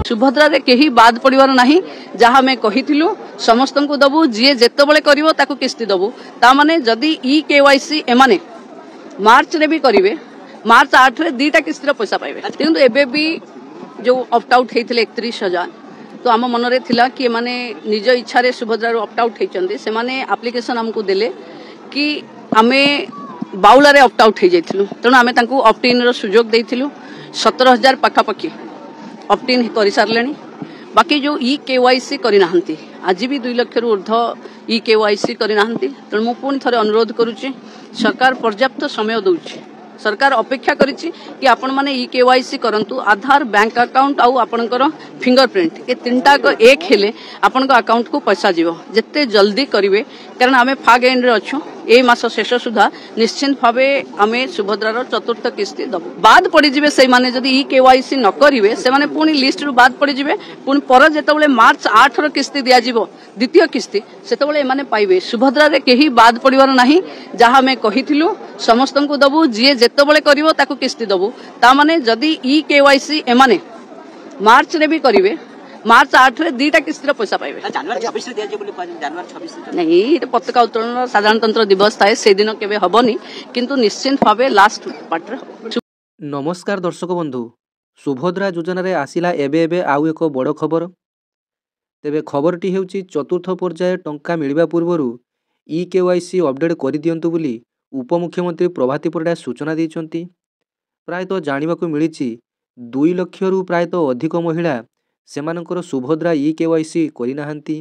सुभद्रा रे केही बाद पड़िबार नाही जहाँ आमे कहिथिलु समस्त को दबु जी जेतेबेले करिवो ताकू किस्ती दबु ता माने जदी ई केवाईसी एमाने मार्च रे भी करिवे मार्च 8 रे दीटा किस्ती पैसा पाइबे किंतु एबे भी जो ऑप्ट आउट हेथिले 31,000 तो आम मन रे थिला कि माने निज इच्छा रे सुभद्रा रो ऑप्ट आउट हेचंदी से माने एप्लिकेशन हमको देले कि आमे बाउला रे ऑप्ट आउट हे जाइथिलु तनो आमे तांको ऑप्ट इन रो सुजोग देइथिलु 17,000 पाखा पाखी ऑप्ट इन करि सारलेनी बाकी जो ई केवाईसी करि नाहंती आज भी 2 लाख रु ऊर्ध्व ई केवाईसी करि नाहंती तनो मु पुनी थरे अनुरोध करूची सरकार पर्याप्त समय दउची सरकार अपेक्षा करिछि कि आपण माने ई केवाईसी करंतु आधार बैंक अकाउंट आउ आपनकर फिंगरप्रिंट ए तीनटा को एक हेले आपनकर अकाउंट को पैसा जीवो जत्ते जल्दी करिवे कारण आमे फाग एंड रे अछु ए मास शेष सुधा निश्चित भावे आमे सुभद्रा रो चतुर्थ किस्ती दबु बाद पड़ी जिवे सेई माने जदी ई केवाईसी न करिवे से माने पुनी लिस्ट रु बाद पड़ी जिवे पुनी पर जेतेबेले मार्च 8 रो किस्ती दिया जिवो द्वितीय किस्ती सेतेबेले माने पाइबे सुभद्रा रे केही बाद पड़िबार नाही जहाँ आमे कहिथिलु समस्त को दबु जी जेतेबेले करिवो ताकू किस्ती दबु ता माने जदी ई केवाईसी एमाने मार्च रे भी करिवे मार्च 8 रे दीटा किस्ती पैसा पाइबे जनवरी 26 रे दिया जे बोली जनवरी 26 नहीं ये पताका उत्तोलन साधारणतंत्र दिवस थाए से दिन केबे हबनी किंतु निश्चित भावे लास्ट पार्ट रे। नमस्कार दर्शक बंधु सुभद्रा योजना रे आसिला एबे एबे आउ एक बड़ खबर तेबे खबरटी हेउची चतुर्थ पर्याय टंका मिलिबा पूर्वरु ई केवाईसी अपडेट करि दियंतु बोली उपमुख्यमंत्री प्रभाती परिडा सूचना दैछंती। प्रायतः जानिबाकू मिलिछि 2 लाख रु प्रायतः अधिक महिला सेमानकर सुभद्रा ई केवाईसी करि नाहंती।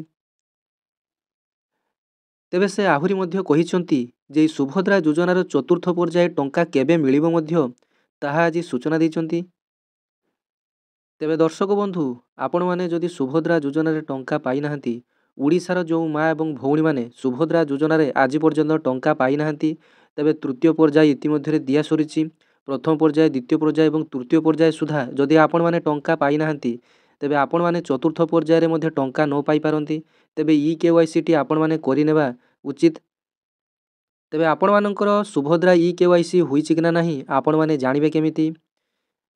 तेबे से आहुरी मध्य कहिसंती जे सुभद्रा योजनार चतुर्थ पर्याय टंका केबे मिलिबो मध्य ताहा आज सूचना दैछंती। तेबे दर्शक बंधु आपण माने जदि सुभद्रा योजना रे टंका पाई नाहंती ओडिशार जो माँ एवं भौणी माने सुभद्रा योजना रे आज पर्यंत टंका पाई नाहंती तेबे तृतीय पर्याय इतिमध्ये दिया सरिछि प्रथम पर्याय द्वितीय पर्याय एवं तृतीय पर्याय सुधा जदि आपण माने टंका पाई नाहंती तेबे आपण माने चतुर्थ पर्याय रे मध्ये टंका न पाई पारंती तेबे ई केवाईसी टी आपण माने करि नेबा उचित। तेबे आपण मानकर सुभद्रा ई केवाईसी होईछि कि नाही आपण माने जानिबे केमिति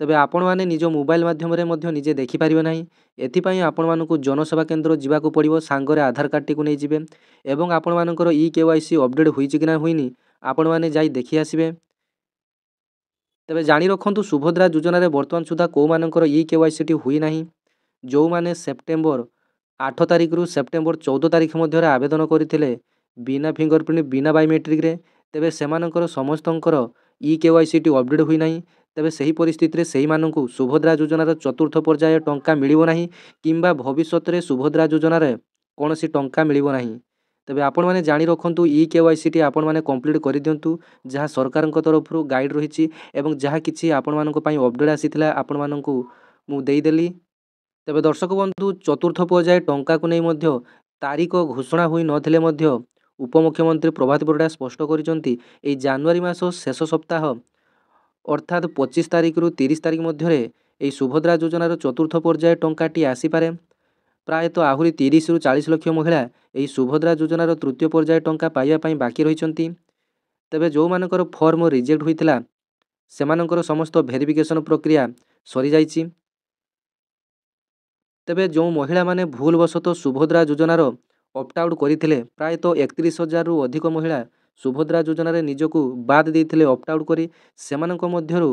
तेबे आपण माने निज मोबाइल माध्यम रे मध्ये निजे देखि पारिबे नाही एथि पई आपण मानकु जनसेवा केंद्र जिबाकू पड़िबो सांगरे आधार कार्ड टी को नै जिबे एवं आपण मानकर ई केवाईसी अपडेट होईछि कि ना होईनी आपण माने जाई देखि आसीबे। तेबे जानि रखंतु सुभद्रा योजना रे वर्तमान सुधा को मानकर ई केवाईसी टी होई नाही जो माने सेप्टेम्बर 8 तारिख रु सेप्टेम्बर 14 तारिख मध्य आवेदन करथिले बिना फिंगरप्रिंट बिना बायोमेट्रिक रे तेबे सेमानकर समस्तंकर ई केवाईसी टी अपडेट होई नाही तेबे सही परिस्थिति रे सही मानकु सुभद्रा योजनार चतुर्थ पर्याय टंका मिलिबो नाही किंबा भविष्यत रे सुभद्रा योजना रे कोनोसी टंका मिलिबो नाही। तेबे आपण माने जानि रखंतु ई केवाईसी टी आपण माने कंप्लीट करि दियंतु जहाँ सरकारक तरफ रु गाइड रहिछि एवं जहाँ किछि आपण मानक पई अपडेट आसीथिला आपण मानकु मु देई देली। तेबे दर्शक बंधु चतुर्थ पर्याय टंका को नै मध्य तारीख घोषणा होई नथिले मध्य उपमुख्यमंत्री प्रभाती परिडा स्पष्ट करिसंती ए जनवरी मास शेष सप्ताह अर्थात 25 तारिख रु 30 तारिख मध्य ए सुभद्रा योजनार चतुर्थ पर्याय टंकाटी आसी पारे। प्रायतः आहुरी 30 रु 40 लाख महिला ए सुभद्रा योजनार तृतीय पर्याय टंका पाइबा पई बाकी रहिसंती। तेबे जो मानकर फॉर्म रिजेक्ट होइतिला सेमानकर समस्त वेरिफिकेशन प्रक्रिया सरी जाइछि। तेबे जो महिला माने भूलवशत सुभद्रा योजनार ऑप्ट आउट करथिले प्रायतः 31,000 रु अधिक महिला सुभद्रा योजना रे निजको बाद देथिले ऑप्ट आउट करी सेमानक मध्यरु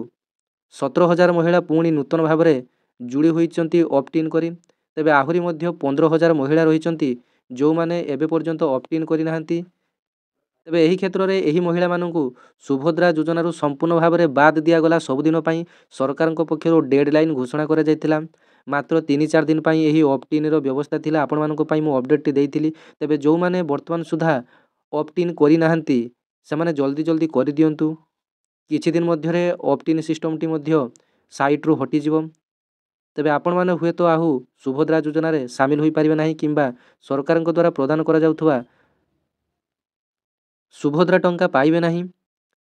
17,000 महिला पुणी नूतन भाव में जुड़ी होइचंती ऑप्ट इन करी। तेबे आहुरी मध्य 15,000 महिला रहिचंती जो माने एबे पर्यंत ऑप्ट इन करि नाहंती। तेबे एही क्षेत्र रे एही महिला मानकु सुभद्रा योजना रु संपूर्ण भाव में बाद दिया गला सब दिन पई सरकारक पक्षरु डेडलाइन घोषणा करा जायतिला मात्र 3-4 दिन पई एही ऑप्ट इन रो व्यवस्था थिला आपण मानक पई मु अपडेट टी देइथिली। तेबे जो माने वर्तमान सुधा ऑप्ट इन करि नाहंती से माने जल्दी जल्दी करि दियंतु किछि दिन मध्य रे ऑप्ट इन सिस्टम टी मध्य साइट रु हटि जिवो। तेबे आपण माने हुए तो आहु सुभद्रा योजना रे शामिल होई परिबे नाही किंबा सरकारक द्वारा प्रदान करा जाउथवा सुभद्रा टंका पाइबे नाही।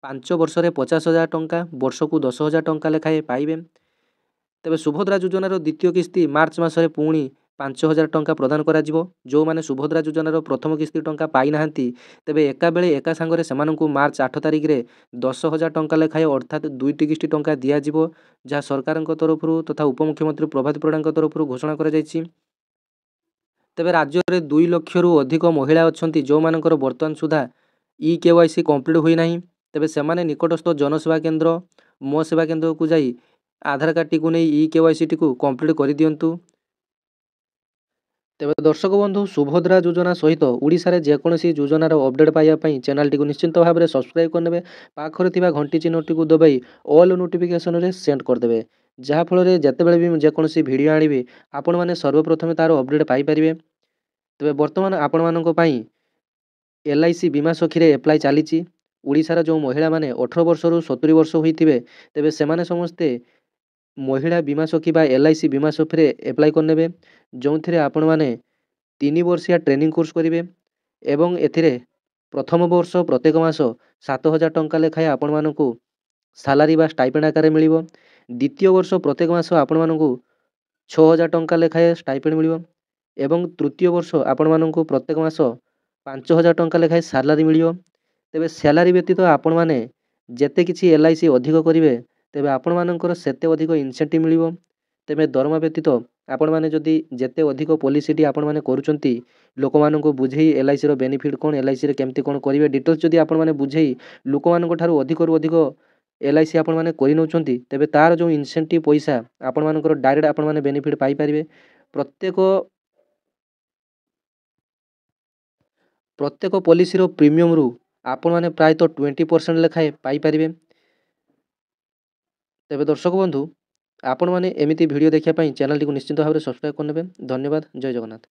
5 वर्ष रे 50,000 टंका वर्षकु 10,000 टंका लेखाए पाइबे। तेबे सुभद्रा योजनार द्वितीय किस्ती मार्च मासरे पुणी 5,000 ଟଙ୍କା ପ୍ରଦାନ କରାଯିବ। ଯେଉଁମାନେ ସୁଭଦ୍ରା ଯୋଜନାର ପ୍ରଥମ କିସ୍ତି ଟଙ୍କା ପାଇନାହାନ୍ତି ତେବେ ଏକାବେଳେ ଏକା ସାଙ୍ଗରେ ସେମାନଙ୍କୁ ମାର୍ଚ୍ଚ 8 ତାରିଖରେ 10,000 ଟଙ୍କା ଲେଖାଏଁ ଅର୍ଥାତ୍ 2ଟି କିସ୍ତି ଟଙ୍କା ଦିଆଯିବ, ଯାହା ସରକାରଙ୍କ ତରଫରୁ ତଥା ଉପମୁଖ୍ୟମନ୍ତ୍ରୀ ପ୍ରଭାତ ପରିଡ଼ାଙ୍କ ତରଫରୁ ଘୋଷଣା କରାଯାଇଛି। ତେବେ ରାଜ୍ୟରେ 2 ଲକ୍ଷରୁ ଅଧିକ ମହିଳା ଅଛନ୍ତି ଯେଉଁମାନଙ୍କର ବର୍ତ୍ତମାନ ସୁଦ୍ଧା EKYC କମ୍ପ୍ଲିଟ୍ ହୋଇନାହିଁ। ତେବେ ସେମାନେ ନିକଟସ୍ଥ ଜନସେବା କେନ୍ଦ୍ର, ମୋ ସେବା କେନ୍ଦ୍ରକୁ ଯାଇ ଆଧାର କାର୍ଡ଼ଟିକୁ ନେଇ EKYCଟିକୁ କମ୍ପ୍ଲିଟ୍ କରିଦିଅନ୍ତୁ। ତେବେ ଦର୍ଶକ ବନ୍ଧୁ, ସୁଭଦ୍ରା ଯୋଜନା ସହିତ ଓଡ଼ିଶାରେ ଯେକୌଣସି ଯୋଜନାର ଅପଡେଟ୍ ପାଇବା ପାଇଁ ଚ୍ୟାନେଲଟିକୁ ନିଶ୍ଚିନ୍ତ ଭାବରେ ସବସ୍କ୍ରାଇବ୍ କରିନେବେ। ପାଖରେ ଥିବା ଘଣ୍ଟି ଚିହ୍ନଟିକୁ ଦବାଇ ଅଲ୍ ନୋଟିଫିକେସନରେ ସେଣ୍ଡ କରିଦେବେ, ଯାହାଫଳରେ ଯେତେବେଳେ ବି ମୁଁ ଯେକୌଣସି ଭିଡ଼ିଓ ଆଣିବି ଆପଣମାନେ ସର୍ବପ୍ରଥମେ ତା'ର ଅପଡେଟ୍ ପାଇପାରିବେ। ତେବେ ବର୍ତ୍ତମାନ ଆପଣମାନଙ୍କ ପାଇଁ LIC ବୀମା ସଖୀରେ ଆପ୍ଲାଏ ଚାଲିଛି। ଓଡ଼ିଶାର ଯେଉଁ ମହିଳାମାନେ 18 ବର୍ଷରୁ 70 ବର୍ଷ ହୋଇଥିବେ ତେବେ ସେମାନେ ସମସ୍ତେ ମହିଳା ବୀମା ସଖୀ ବା LIC ବୀମା ସଖୀରେ ଆପ୍ଲାଏ କରିନେବେ, ଯେଉଁଥିରେ ଆପଣମାନେ 3 ବର୍ଷିଆ ଟ୍ରେନିଂ କୋର୍ସ କରିବେ ଏବଂ ଏଥିରେ ପ୍ରଥମ ବର୍ଷ ପ୍ରତ୍ୟେକ ମାସ 7,000 ଟଙ୍କା ଲେଖାଏଁ ଆପଣମାନଙ୍କୁ ସାଲାରୀ ବା ଷ୍ଟାଇପେଣ୍ଡ ଆକାରରେ ମିଳିବ। ଦ୍ୱିତୀୟ ବର୍ଷ ପ୍ରତ୍ୟେକ ମାସ ଆପଣମାନଙ୍କୁ 6,000 ଟଙ୍କା ଲେଖାଏଁ ଷ୍ଟାଇପେଣ୍ଡ ମିଳିବ ଏବଂ ତୃତୀୟ ବର୍ଷ ଆପଣମାନଙ୍କୁ ପ୍ରତ୍ୟେକ ମାସ 5,000 ଟଙ୍କା ଲେଖାଏଁ ସାଲାରୀ ମିଳିବ। ତେବେ ସାଲାରୀ ବ୍ୟତୀତ ଆପଣମାନେ ଯେତେ କିଛି LIC ଅଧିକ କରିବେ ତେବେ ଆପଣମାନଙ୍କର ସେତେ ଅଧିକ ଇନସେଣ୍ଟିଭ୍ ମିଳିବ। ତେବେ ଦରମା ବ୍ୟତୀତ ଆପଣମାନେ ଯଦି ଯେତେ ଅଧିକ ପଲିସିଟି ଆପଣମାନେ କରୁଛନ୍ତି, ଲୋକମାନଙ୍କୁ ବୁଝେଇ LICର ବେନିଫିଟ୍ କ'ଣ, LICରେ କେମିତି କ'ଣ କରିବେ, ଡିଟେଲ୍ସ ଯଦି ଆପଣମାନେ ବୁଝେଇ ଲୋକମାନଙ୍କ ଠାରୁ ଅଧିକରୁ ଅଧିକ LIC ଆପଣମାନେ କରିନେଉଛନ୍ତି ତେବେ ତା'ର ଯେଉଁ ଇନସେଣ୍ଟିଭ୍ ପଇସା ଆପଣମାନଙ୍କର ଡାଇରେକ୍ଟ ଆପଣମାନେ ବେନିଫିଟ୍ ପାଇପାରିବେ। ପ୍ରତ୍ୟେକ ପଲିସିର ପ୍ରିମିୟମରୁ ଆପଣମାନେ ପ୍ରାୟତଃ 20% ଲେଖାଏଁ ପାଇପାରିବେ। ତେବେ ଦର୍ଶକ ବନ୍ଧୁ, ଆପଣମାନେ ଏମିତି ଭିଡ଼ିଓ ଦେଖିବା ପାଇଁ ଚ୍ୟାନେଲଟିକୁ ନିଶ୍ଚିନ୍ତ ଭାବରେ ସବସ୍କ୍ରାଇବ୍ କରିନେବେ। ଧନ୍ୟବାଦ। ଜୟ ଜଗନ୍ନାଥ।